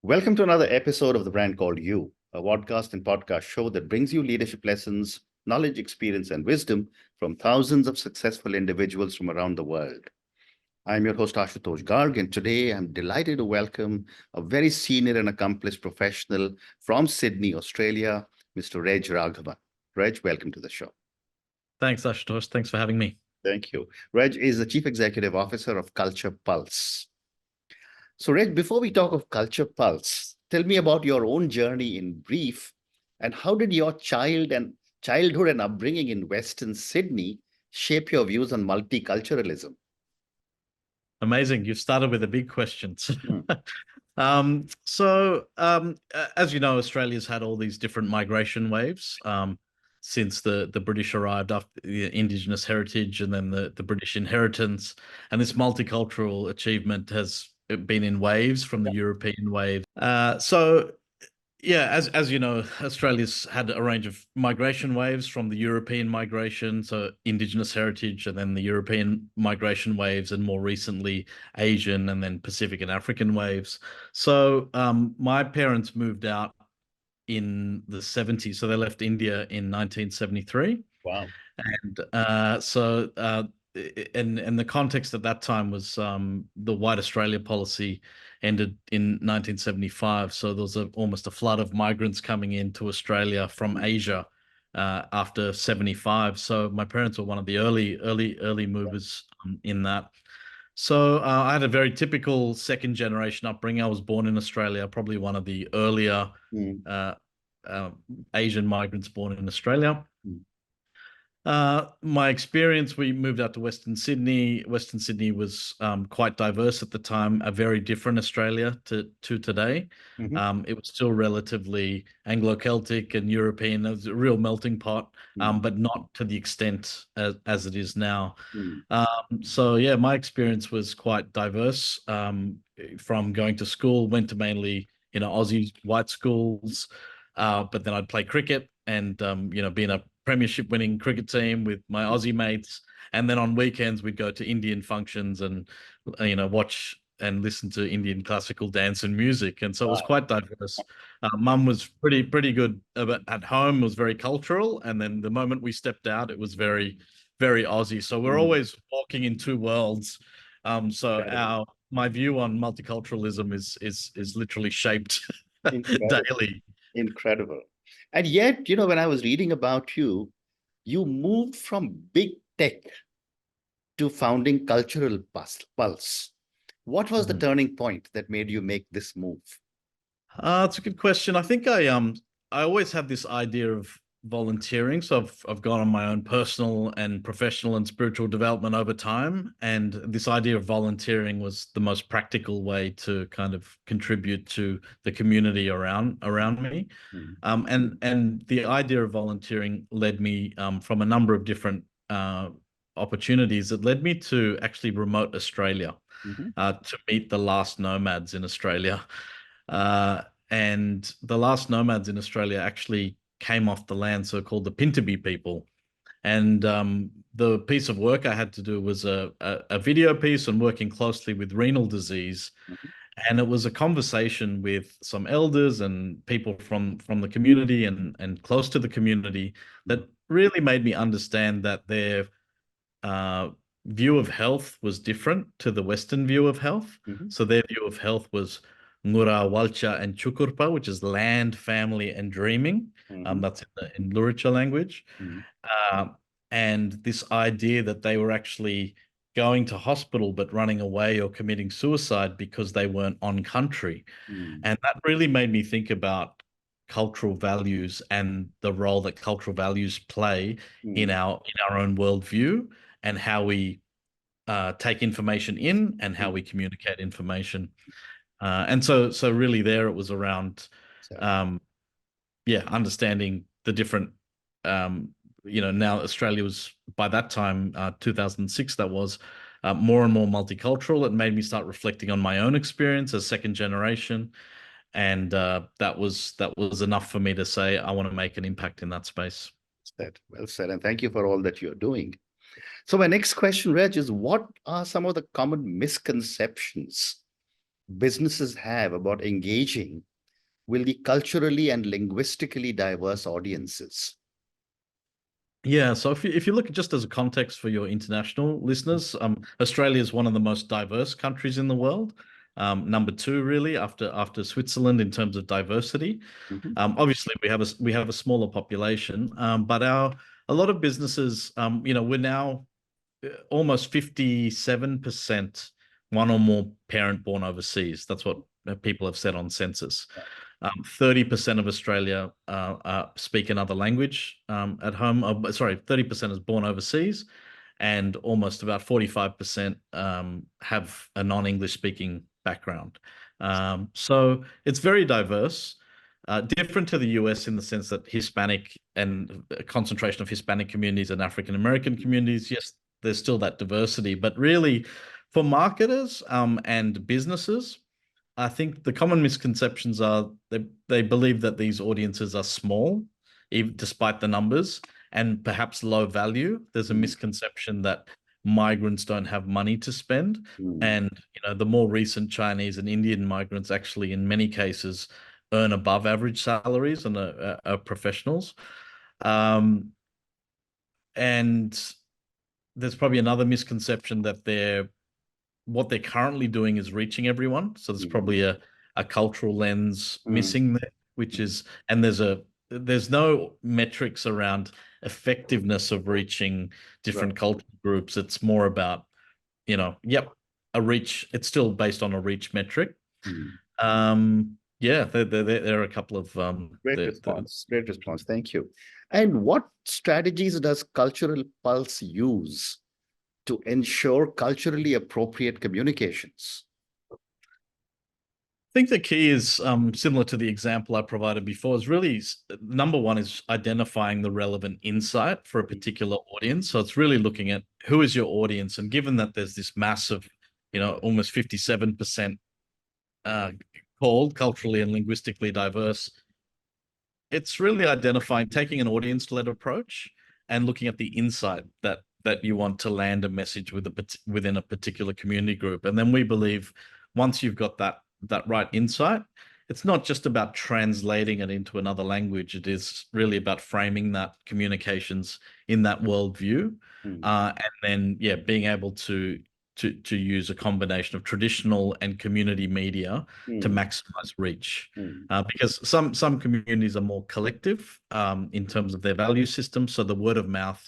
Welcome to another episode of The Brand Called You, a podcast and podcast show that brings you leadership lessons, knowledge, experience, and wisdom from thousands of successful individuals from around the world. I'm your host, Ashutosh Garg, and today I'm delighted to welcome a very senior and accomplished professional from Sydney, Australia, Mr. Reg Raghavan. Reg, welcome to the show. Thanks, Ashutosh. Thanks for having me. Thank you. Reg is the Chief Executive Officer of CulturalPulse. So, Reg, before we talk of CulturalPulse, tell me about your own journey in brief, and how did your childhood and upbringing in Western Sydney shape your views on multiculturalism? Amazing. You've started with the big questions. Hmm. As you know, Australia's had all these different migration waves since the British arrived after the Indigenous heritage and then the British inheritance. And this multicultural achievement has been in waves from the European wave. As you know, Australia's had a range of migration waves from the European migration, so Indigenous heritage, and then the European migration waves, and more recently Asian and then Pacific and African waves. So my parents moved out in the 70s, so they left India in 1973. Wow. And the context at that time was the White Australia policy ended in 1975. So there was almost a flood of migrants coming into Australia from Asia after 75. So my parents were one of the early movers in that. So I had a very typical second generation upbringing. I was born in Australia, probably one of the earlier Mm. Asian migrants born in Australia. Mm. My experience, we moved out to Western Sydney. Western Sydney was quite diverse at the time, a very different Australia to today. Mhm. It was still relatively Anglo-Celtic and European. It was a real melting pot, Mm. but not to the extent as it is now. Mm. My experience was quite diverse. From going to school, went to mainly Aussie white schools, but then I'd play cricket and be in a premiership winning cricket team with my Aussie mates. And then on weekends, we'd go to Indian functions and, watch and listen to Indian classical dance and music. And so it was Wow. quite diverse. Mum was pretty good at home, was very cultural. And then the moment we stepped out, it was very, very Aussie. So we're Mm. always walking in two worlds. Incredible. My view on multiculturalism is literally shaped Incredible. daily. Incredible. And yet, when I was reading about you, you moved from big tech to founding Pulse. What was the Mhm. turning point that made you make this move? It's a good question. I think I always had this idea of volunteering, so I've gone on my own personal and professional and spiritual development over time, and this idea of volunteering was the most practical way to kind of contribute to the community around me. Mm. And the idea of volunteering led me from a number of different opportunities. It led me to actually remote Australia Mhm. to meet the last nomads in Australia. And the last nomads in Australia actually came off the land, so called the Pintabee people. And the piece of work I had to do was a video piece on working closely with renal disease. Mhm. And it was a conversation with some elders and people from the community and close to the community that really made me understand that their uh, view of health was different to the Western view of health. Mhm. So their view of health was Ngura, Walcha, and Chukurpa, which is land, family, and dreaming. Mhm. That's in Luritja language. Mhm. Uh, and this idea that they were actually going to hospital but running away or committing suicide because they weren't on country. Mhm. And that really made me think about cultural values and the role that cultural values play in Mhm. our own worldview and how we take information in and how Mhm. we communicate information. And so really there it was around, So, um, understanding the different, now Australia was by that time, 2006, that was more and more multicultural. It made me start reflecting on my own experience as second generation. And that was enough for me to say, I want to make an impact in that space. well said, and thank you for all that you're doing. So my next question, Reg, is what are some of the common misconceptions businesses have about engaging with the culturally and linguistically diverse audiences? Yeah, so if you look at just as a context for your international listeners, Australia is one of the most diverse countries in the world. Number two, really, after Switzerland in terms of diversity. Mhm. Obviously, we have a smaller population, but a lot of businesses, we're now almost 57% one or more parent born overseas. That's what people have said on census. 30% of Australia speak another language at home. Sorry, 30% is born overseas, and almost about 45% have a non-English speaking background. So it's very diverse. Different to the US in the sense that Hispanic and a concentration of Hispanic communities and African American communities, yes, there's still that diversity, but really for marketers and businesses, I think the common misconceptions are they believe that these audiences are small, even despite the numbers, and perhaps low value. There's a Mm. misconception that migrants don't have money to spend, Mm. and the more recent Chinese and Indian migrants actually, in many cases, earn above average salaries and are professionals. Um, and there's probably another misconception that what they're currently doing is reaching everyone. So there's Mm. probably a cultural lens Mm. missing there, which is, and there's no metrics around effectiveness of reaching different Right. cultural groups. It's more about, yep, a reach. It's still based on a reach metric. Mm. Yeah, there are a couple of Great response. Great response. Thank you. And what strategies does Cultural Pulse use to ensure culturally appropriate communications? I think the key is similar to the example I provided before, is really number one is identifying the relevant insight for a particular audience. So it's really looking at who is your audience. And given that there's this massive, almost 57% called culturally and linguistically diverse, it's really identifying, taking an audience-led approach and looking at the insight that you want to land a message within a particular community group. And then we believe once you've got that right insight, it's not just about translating it into another language. It is really about framing that communications in that worldview, Mm. and then being able to use a combination of traditional and community media to Mm. maximize reach. Mm. Because some communities are more collective in terms of their value system, so the word of mouth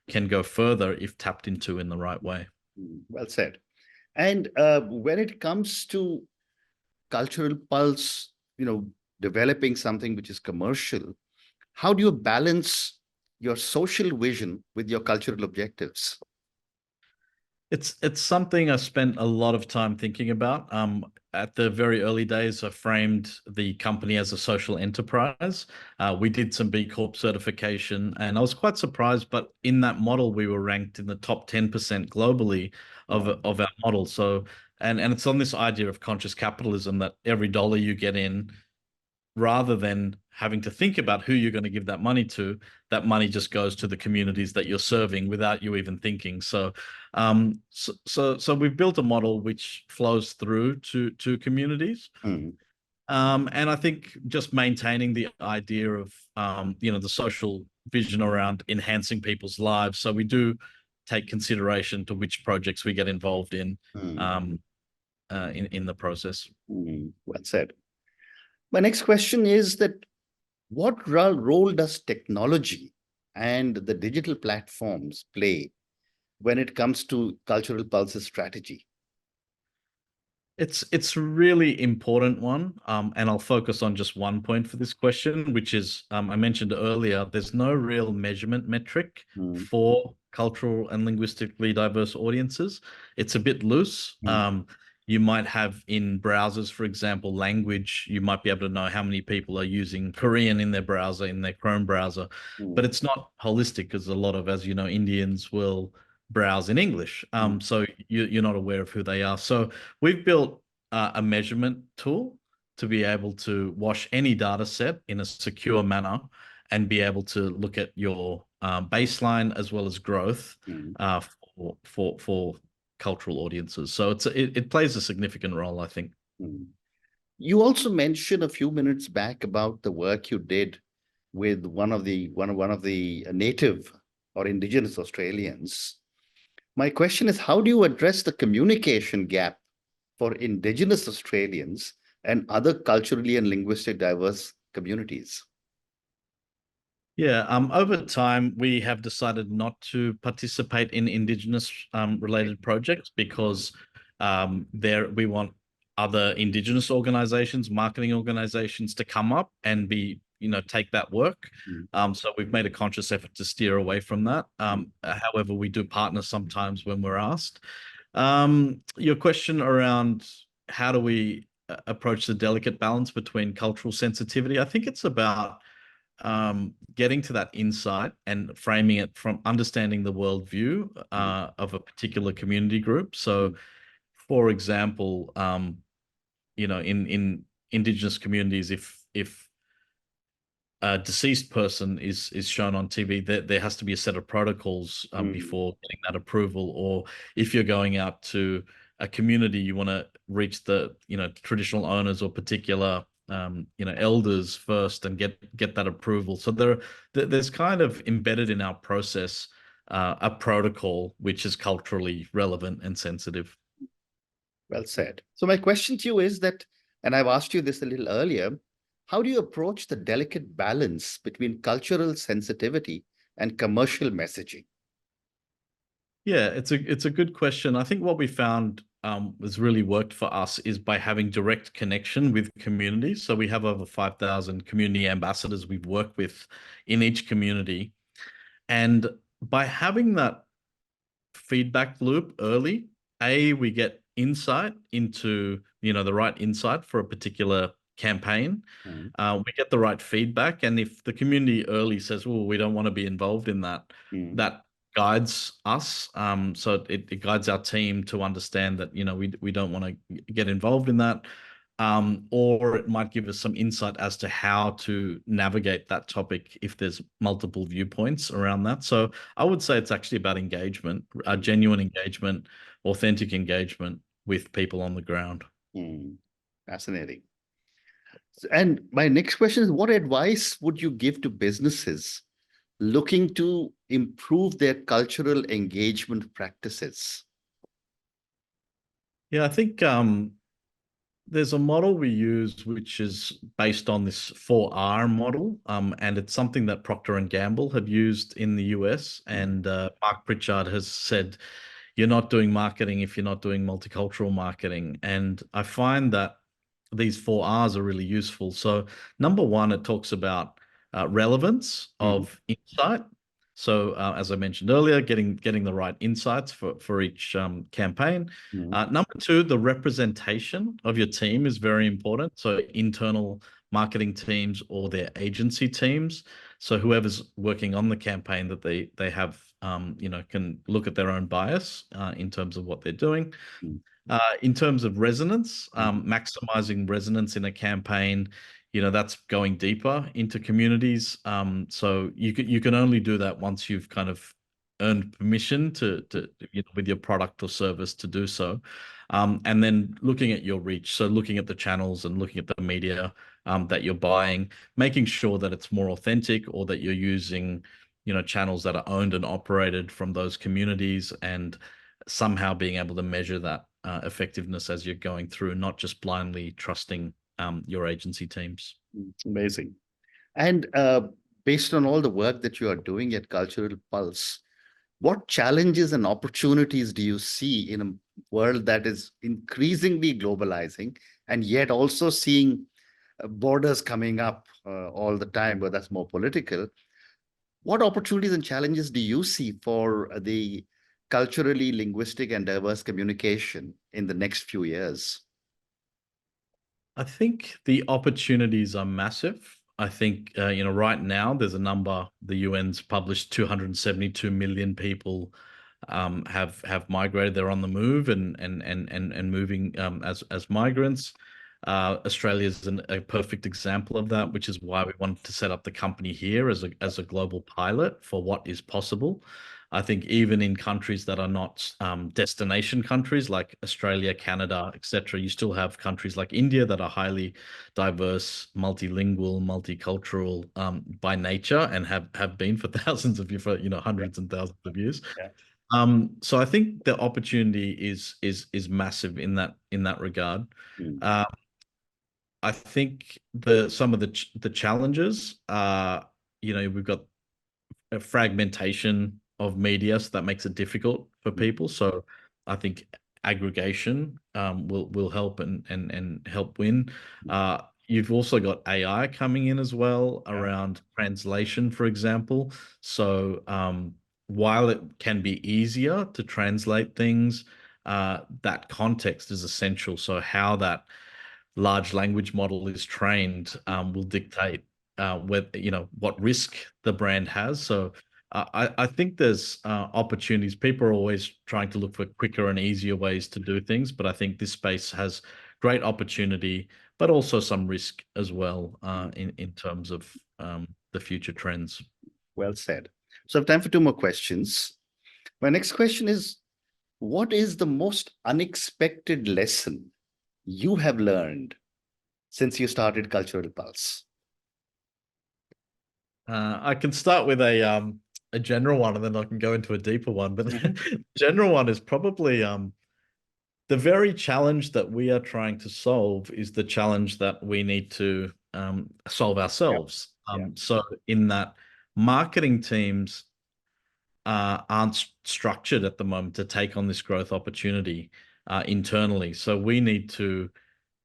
can go further if tapped into in the right way. Well said. And when it comes to Cultural Pulse, developing something which is commercial, how do you balance your social vision with your cultural objectives? It's something I spent a lot of time thinking about. At the very early days, I framed the company as a social enterprise. We did some B Corp certification, and I was quite surprised. But in that model, we were ranked in the top 10% globally of Wow. of our model. So, and it's on this idea of conscious capitalism that every dollar you get in, rather than having to think about who you're going to give that money to, that money just goes to the communities that you're serving without you even thinking. So, so we've built a model which flows through to communities. Mm. And I think just maintaining the idea of, the social vision around enhancing people's lives. So we do take consideration to which projects we get involved in, Mm. in the process. Well said. My next question is that what role does technology and the digital platforms play when it comes to Cultural Pulse's strategy? It's a really important one, and I'll focus on just one point for this question, which is I mentioned earlier, there's no real measurement metric Mm. for cultural and linguistically diverse audiences. It's a bit loose. Mm. You might have in browsers, for example, language, you might be able to know how many people are using Korean in their browser, in their Chrome browser, but Mm. it's not holistic because a lot of, as you know, Indians will browse in English. Mm. So you're not aware of who they are. So we've built a measurement tool to be able to wash any data set in a secure manner and be able to look at your baseline as well as growth Mm. for cultural audiences. So it plays a significant role, I think. Mm. You also mentioned a few minutes back about the work you did with one of the native or indigenous Australians. My question is, how do you address the communication gap for Indigenous Australians and other culturally and linguistic diverse communities? Yeah, over time, we have decided not to participate in Indigenous related projects because there we want other Indigenous organizations, marketing organizations to come up and take that work. Mm, So we've made a conscious effort to steer away from that. mm, However, we do partner sometimes when we're asked. Your question around how do we approach the delicate balance between cultural sensitivity, I think it's about getting to that insight and framing it from understanding the worldview mm, of a particular community group. So, mm, for example, in Indigenous communities, if a deceased person is shown on TV, there has to be a set of protocols mm, before getting that approval. Or if you're going out to a community, you want to reach the traditional owners or particular elders first and get that approval. So there's kind of embedded in our process a protocol which is culturally relevant and sensitive. well said. So my question to you is that, and I've asked you this a little earlier, how do you approach the delicate balance between cultural sensitivity and commercial messaging? Yeah, it's a good question. I think what we found has really worked for us is by having direct connection with communities. So we have over 5,000 community ambassadors we've worked with in each community. And by having that feedback loop early, we get insight into, the right insight for a particular campaign. Mm, We get the right feedback. And if the community early says, well, we don't want to be involved in that, mm, that guides us. So it guides our team to understand that, we don't want to get involved in that. Or it might give us some insight as to how to navigate that topic if there's multiple viewpoints around that. So I would say it's actually about engagement, genuine engagement, authentic engagement with people on the ground. mm. Fascinating. And my next question is, what advice would you give to businesses looking to improve their cultural engagement practices? Yeah, I think there's a model we use which is based on this 4R model, and it's something that Procter and Gamble have used in the US. Mm, And Mark Pritchard has said, "You're not doing marketing if you're not doing multicultural marketing." And I find that these 4Rs are really useful. So, number one, it talks about relevance mm, of insight. So, as I mentioned earlier, getting the right insights for each campaign. mm, Number two, the representation of your team is very important. So internal marketing teams or their agency teams. So whoever's working on the campaign, that they have, can look at their own bias in terms of what they're doing. mm, In terms of resonance, mm, maximizing resonance in a campaign, that's going deeper into communities. So you can only do that once you've kind of earned permission to with your product or service to do so. And then looking at your reach, so looking at the channels and looking at the media that you're buying, making sure that it's more authentic or that you're using, channels that are owned and operated from those communities, and somehow being able to measure that effectiveness as you're going through, not just blindly trusting your agency teams. mm. Amazing. And based on all the work that you are doing at Cultural Pulse, what challenges and opportunities do you see in a world that is increasingly globalizing and yet also seeing borders coming up all the time, but that's more political? What opportunities and challenges do you see for the culturally, linguistic, and diverse communication in the next few years? I think the opportunities are massive. I think right now there's a number. The UN's published 272 million people have migrated. They're on the move and moving as migrants. Australia is a perfect example of that, which is why we wanted to set up the company here as a global pilot for what is possible. I think even in countries that are not destination countries like Australia, Canada, etc., you still have countries like India that are highly diverse, multilingual, multicultural by nature, and have been for thousands of years, for hundreds and thousands of years. Yeah. So I think the opportunity is massive in that regard. Mm. I think some of the challenges are, we've got a fragmentation of media, so that makes it difficult for people. So I think aggregation will help and help win. You've also got AI coming in as well around translation, for example. So while it can be easier to translate things, that context is essential. So how that large language model is trained will dictate what risk the brand has. So I think there's opportunities. People are always trying to look for quicker and easier ways to do things, but I think this space has great opportunity, but also some risk as well in terms of the future trends. Well said. So I have time for two more questions. My next question is, what is the most unexpected lesson you have learned since you started Cultural Pulse? I can start with a general one, and then I can go into a deeper one. But Mhm. the general one is probably the very challenge that we are trying to solve is the challenge that we need to solve ourselves. Yeah. So in that, marketing teams aren't structured at the moment to take on this growth opportunity internally. So we need to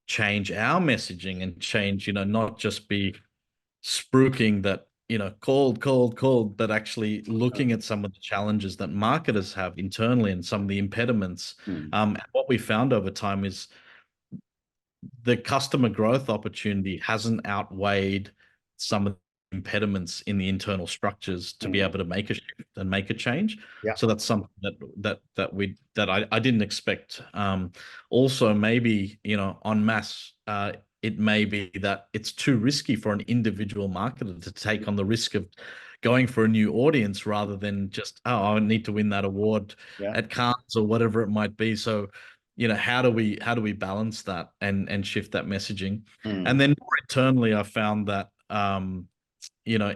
change our messaging and change, not just be spruiking that, called, but actually looking at some of the challenges that marketers have internally and some of the impediments. Mm. And what we found over time is the customer growth opportunity hasn't outweighed some of the impediments in the internal structures to be able to make a shift and make a change. Yeah. So that's something that I didn't expect. Also, maybe en masse, it may be that it's too risky for an individual marketer to take on the risk of going for a new audience rather than just, I need to win that award at Cannes or whatever it might be. So how do we balance that and shift that messaging? And then more internally, I found that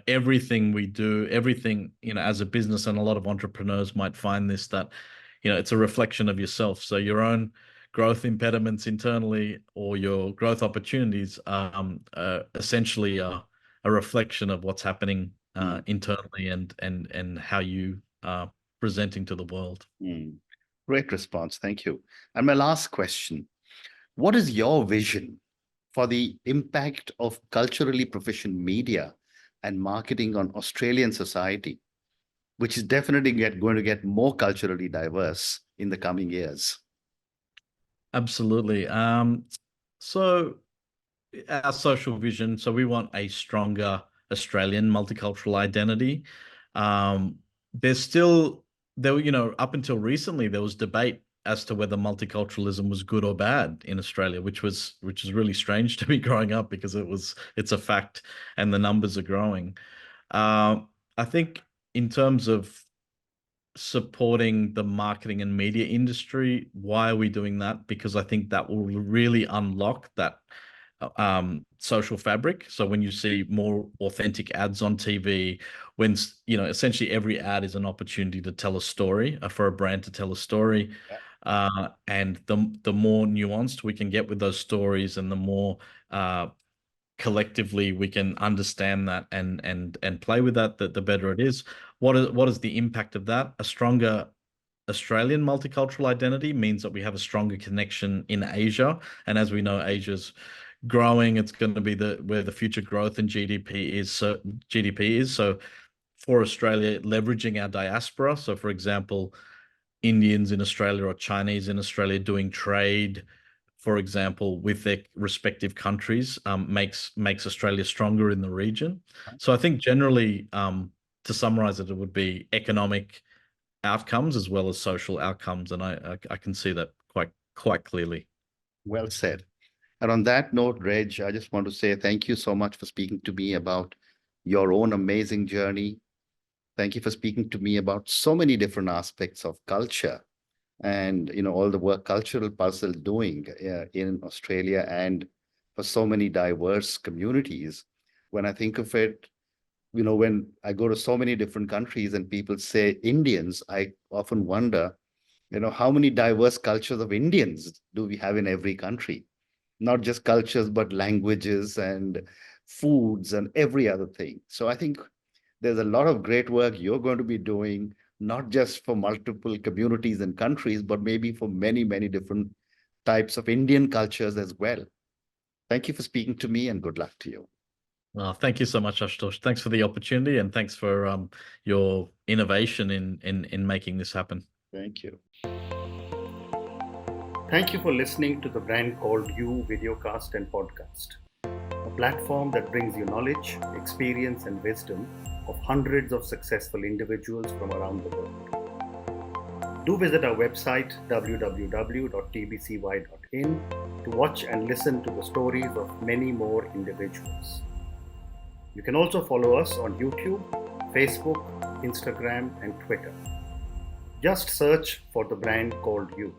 everything we do, everything, as a business, and a lot of entrepreneurs might find this, that it's a reflection of yourself. So your own growth impediments internally or your growth opportunities essentially a reflection of what's happening internally and how you are presenting to the world. Great response. Thank you. And my last question, what is your vision for the impact of culturally proficient media and marketing on Australian society, which is definitely going to get more culturally diverse in the coming years? Absolutely. So our social vision, so we want a stronger Australian multicultural identity. There's still there, up until recently, there was debate as to whether multiculturalism was good or bad in Australia, which is really strange to me growing up, because it's a fact and the numbers are growing. I think in terms of supporting the marketing and media industry, why are we doing that? Because I think that will really unlock that social fabric. So when you see more authentic ads on TV, when essentially every ad is an opportunity to tell a story, for a brand to tell a story, and the more nuanced we can get with those stories, and the more collectively we can understand that and play with that, the better it is. What is the impact of that? A stronger Australian multicultural identity means that we have a stronger connection in Asia, and as we know, Asia's growing. It's going to be where the future growth in GDP is. So for Australia, leveraging our diaspora. So for example, Indians in Australia or Chinese in Australia doing trade, for example, with their respective countries, makes Australia stronger in the region. So I think generally, to summarize it, it would be economic outcomes as well as social outcomes, and I can see that quite clearly. Well said. And on that note, Reg, I just want to say thank you so much for speaking to me about your own amazing journey, Thank you for speaking to me about so many different aspects of culture and all the work Cultural Pulse is doing in Australia and for so many diverse communities. When I think of it, when I go to so many different countries and people say Indians, I often wonder, how many diverse cultures of Indians do we have in every country? Not just cultures, but languages and foods and every other thing. So I think there's a lot of great work you're going to be doing, not just for multiple communities and countries, but maybe for many, many different types of Indian cultures as well. Thank you for speaking to me and good luck to you. Thank you so much, Ashutosh. Thanks for the opportunity and thanks for your innovation in making this happen. Thank you. Thank you for listening to the Brand Called You videocast and podcast, a platform that brings you knowledge, experience, and wisdom of hundreds of successful individuals from around the world. Do visit our website www.tbcy.in to watch and listen to the stories of many more individuals. You can also follow us on YouTube, Facebook, Instagram, and Twitter. Just search for the Brand Called You.